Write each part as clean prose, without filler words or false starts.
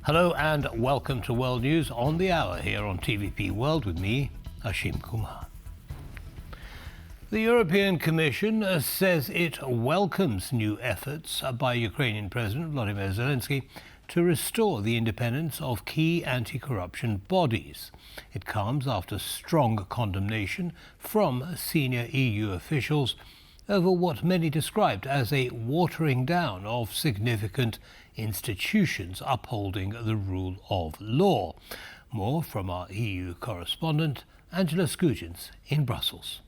Hello and welcome to World News on the Hour here on TVP World with me, Ashim Kumar. The European Commission says it welcomes new efforts by Ukrainian President Volodymyr Zelenskyy to restore the independence of key anti-corruption bodies. It comes after strong condemnation from senior EU officials over what many described as a watering down of significant institutions upholding the rule of law. More from our EU correspondent, Angela Skujins in Brussels.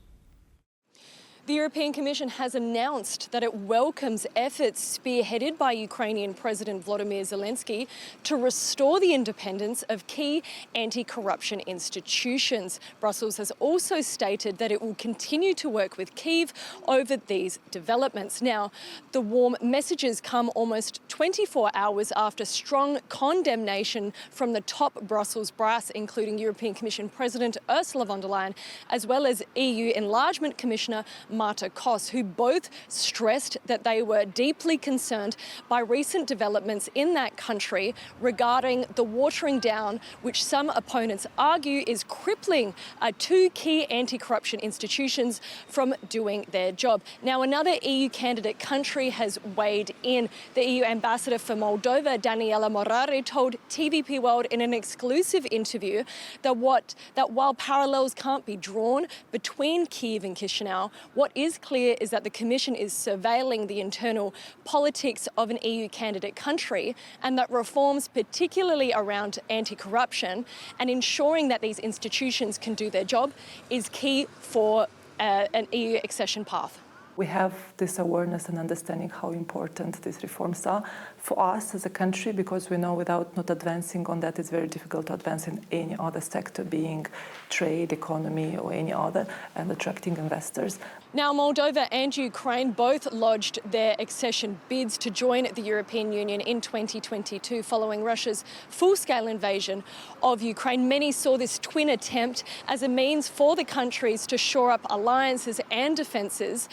The European Commission has announced that it welcomes efforts spearheaded by Ukrainian President Volodymyr Zelenskyy to restore the independence of key anti-corruption institutions. Brussels has also stated that it will continue to work with Kyiv over these developments. Now, the warm messages come almost 24 hours after strong condemnation from the top Brussels brass, including European Commission President Ursula von der Leyen, as well as EU Enlargement Commissioner Marta Koss, who both stressed that they were deeply concerned by recent developments in that country regarding the watering down, which some opponents argue is crippling two key anti-corruption institutions from doing their job. Now, another EU candidate country has weighed in. The EU ambassador for Moldova, Daniela Morari, told TVP World in an exclusive interview that while parallels can't be drawn between Kyiv and Chisinau, what is clear is that the Commission is surveilling the internal politics of an EU candidate country, and that reforms, particularly around anti-corruption and ensuring that these institutions can do their job, is key for an EU accession path. We have this awareness and understanding how important these reforms are for us as a country, because we know without not advancing on that, it's very difficult to advance in any other sector, being trade, economy, or any other, and attracting investors. Now, Moldova and Ukraine both lodged their accession bids to join the European Union in 2022 following Russia's full-scale invasion of Ukraine. Many saw this twin attempt as a means for the countries to shore up alliances and defences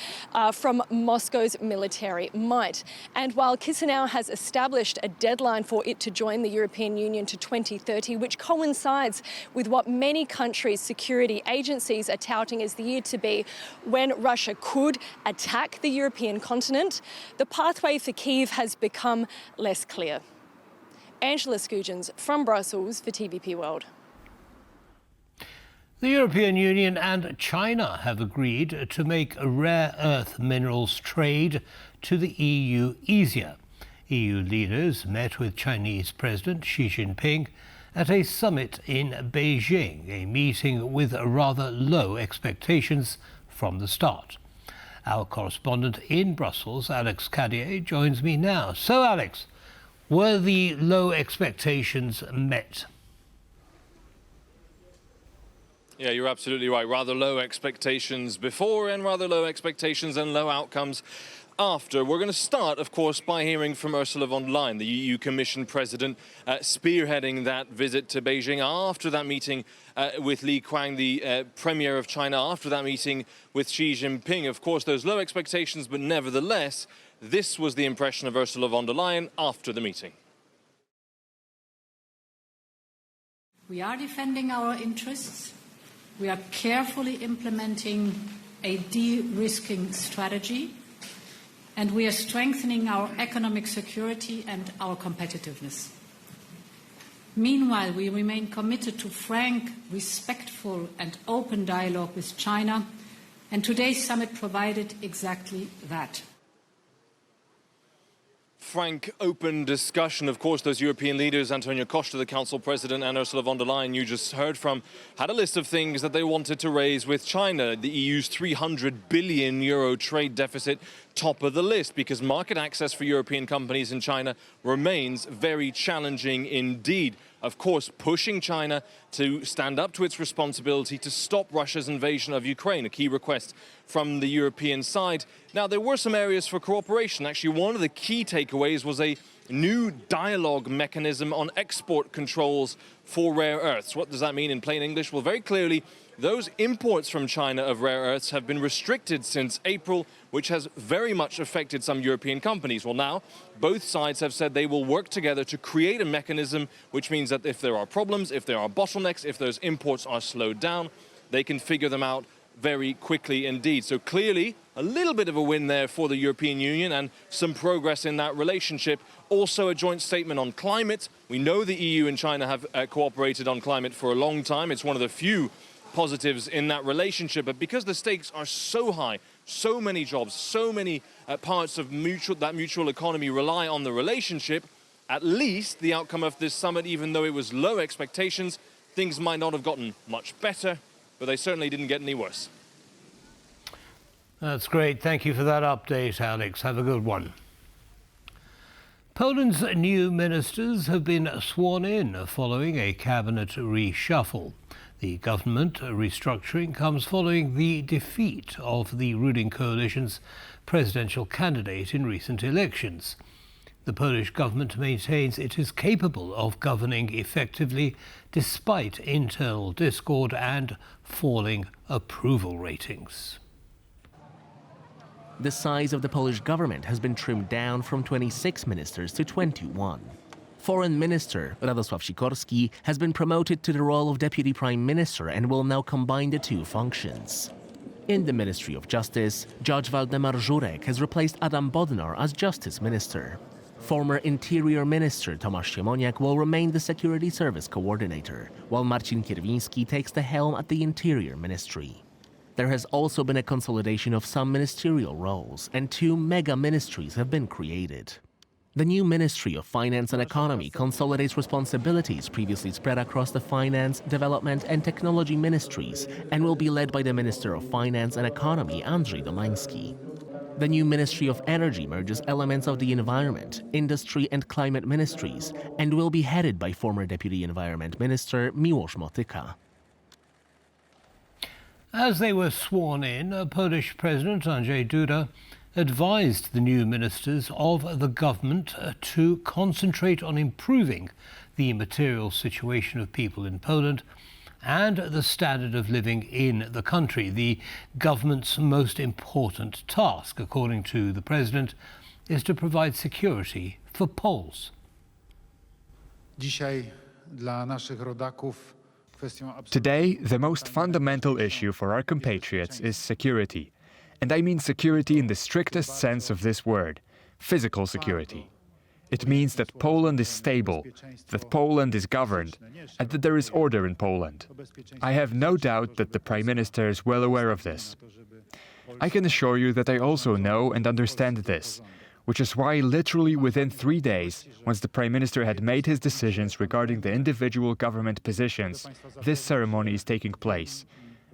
from Moscow's military might. And while Chisinau has established a deadline for it to join the European Union to 2030, which coincides with what many countries' security agencies are touting as the year to be when Russia could attack the European continent, the pathway for Kyiv has become less clear. Angela Skujins from Brussels for TVP World. The European Union and China have agreed to make rare earth minerals trade to the EU easier. EU leaders met with Chinese President Xi Jinping at a summit in Beijing, a meeting with rather low expectations from the start. Our correspondent in Brussels, Alex Cadier, joins me now. So, Alex, were the low expectations met? Yeah, you're absolutely right. Rather low expectations before and rather low expectations and low outcomes after. We're going to start, of course, by hearing from Ursula von der Leyen, the EU Commission President, spearheading that visit to Beijing after that meeting with Li Qiang, the Premier of China, after that meeting with Xi Jinping. Of course, those low expectations, but nevertheless, this was the impression of Ursula von der Leyen after the meeting. We are defending our interests. We are carefully implementing a de-risking strategy, and we are strengthening our economic security and our competitiveness. Meanwhile, we remain committed to frank, respectful and open dialogue with China, and today's summit provided exactly that. Frank, open discussion. Of course, those European leaders, Antonio Costa, the Council President, and Ursula von der Leyen, you just heard from, had a list of things that they wanted to raise with China. The EU's €300 billion trade deficit, top of the list, because market access for European companies in China remains very challenging indeed. Of course, pushing China to stand up to its responsibility to stop Russia's invasion of Ukraine, a key request from the European side. Now, there were some areas for cooperation. Actually, one of the key takeaways was a new dialogue mechanism on export controls for rare earths. What does that mean in plain English? Well, very clearly, those imports from China of rare earths have been restricted since April, which has very much affected some European companies. Well, now, both sides have said they will work together to create a mechanism, which means that if there are problems, if there are bottlenecks, if those imports are slowed down, they can figure them out very quickly indeed. So clearly, a little bit of a win there for the European Union and some progress in that relationship. Also a joint statement on climate. We know the EU and China have cooperated on climate for a long time. It's one of the few positives in that relationship, but because the stakes are so high, so many jobs, so many parts of that mutual economy rely on the relationship, at least the outcome of this summit, even though it was low expectations, things might not have gotten much better, but they certainly didn't get any worse. That's great. Thank you for that update, Alex. Have a good one. Poland's new ministers have been sworn in following a cabinet reshuffle. The government restructuring comes following the defeat of the ruling coalition's presidential candidate in recent elections. The Polish government maintains it is capable of governing effectively despite internal discord and falling approval ratings. The size of the Polish government has been trimmed down from 26 ministers to 21. Foreign Minister Radosław Sikorski has been promoted to the role of Deputy Prime Minister and will now combine the two functions. In the Ministry of Justice, Judge Waldemar Żurek has replaced Adam Bodnar as Justice Minister. Former Interior Minister Tomasz Siemoniak will remain the Security Service Coordinator, while Marcin Kierwiński takes the helm at the Interior Ministry. There has also been a consolidation of some ministerial roles, and two mega-ministries have been created. The new Ministry of Finance and Economy consolidates responsibilities previously spread across the Finance, Development and Technology ministries and will be led by the Minister of Finance and Economy, Andrzej Domański. The new Ministry of Energy merges elements of the Environment, Industry and Climate ministries and will be headed by former Deputy Environment Minister Miłosz Motyka. As they were sworn in, Polish President Andrzej Duda advised the new ministers of the government to concentrate on improving the material situation of people in Poland and the standard of living in the country. The government's most important task, according to the president, is to provide security for Poles. Today, the most fundamental issue for our compatriots is security. And I mean security in the strictest sense of this word, physical security. It means that Poland is stable, that Poland is governed, and that there is order in Poland. I have no doubt that the Prime Minister is well aware of this. I can assure you that I also know and understand this, which is why literally within 3 days, once the Prime Minister had made his decisions regarding the individual government positions, this ceremony is taking place.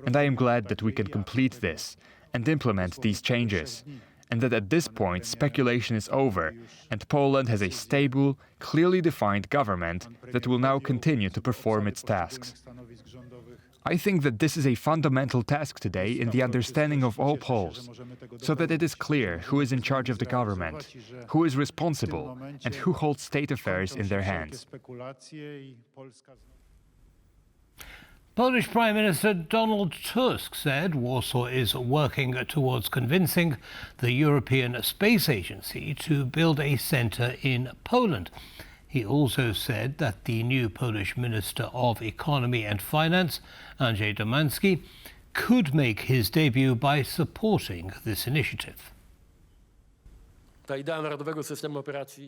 And I am glad that we can complete this and implement these changes, and that at this point speculation is over and Poland has a stable, clearly defined government that will now continue to perform its tasks. I think that this is a fundamental task today in the understanding of all Poles, so that it is clear who is in charge of the government, who is responsible, and who holds state affairs in their hands. Polish Prime Minister Donald Tusk said Warsaw is working towards convincing the European Space Agency to build a centre in Poland. He also said that the new Polish Minister of Economy and Finance, Andrzej Domański, could make his debut by supporting this initiative.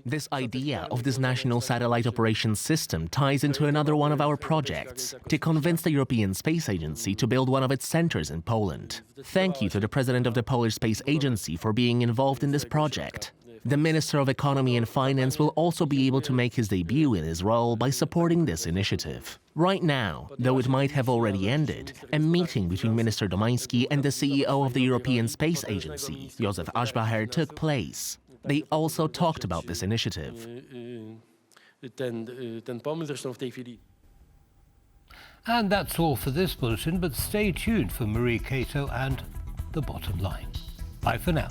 This idea of this national satellite operations system ties into another one of our projects, to convince the European Space Agency to build one of its centers in Poland. Thank you to the President of the Polish Space Agency for being involved in this project. The Minister of Economy and Finance will also be able to make his debut in his role by supporting this initiative. Right now, though it might have already ended, a meeting between Minister Domański and the CEO of the European Space Agency, Józef Aschbacher, took place. They also talked about this initiative. And that's all for this bulletin, but stay tuned for Marie Cato and The Bottom Line. Bye for now.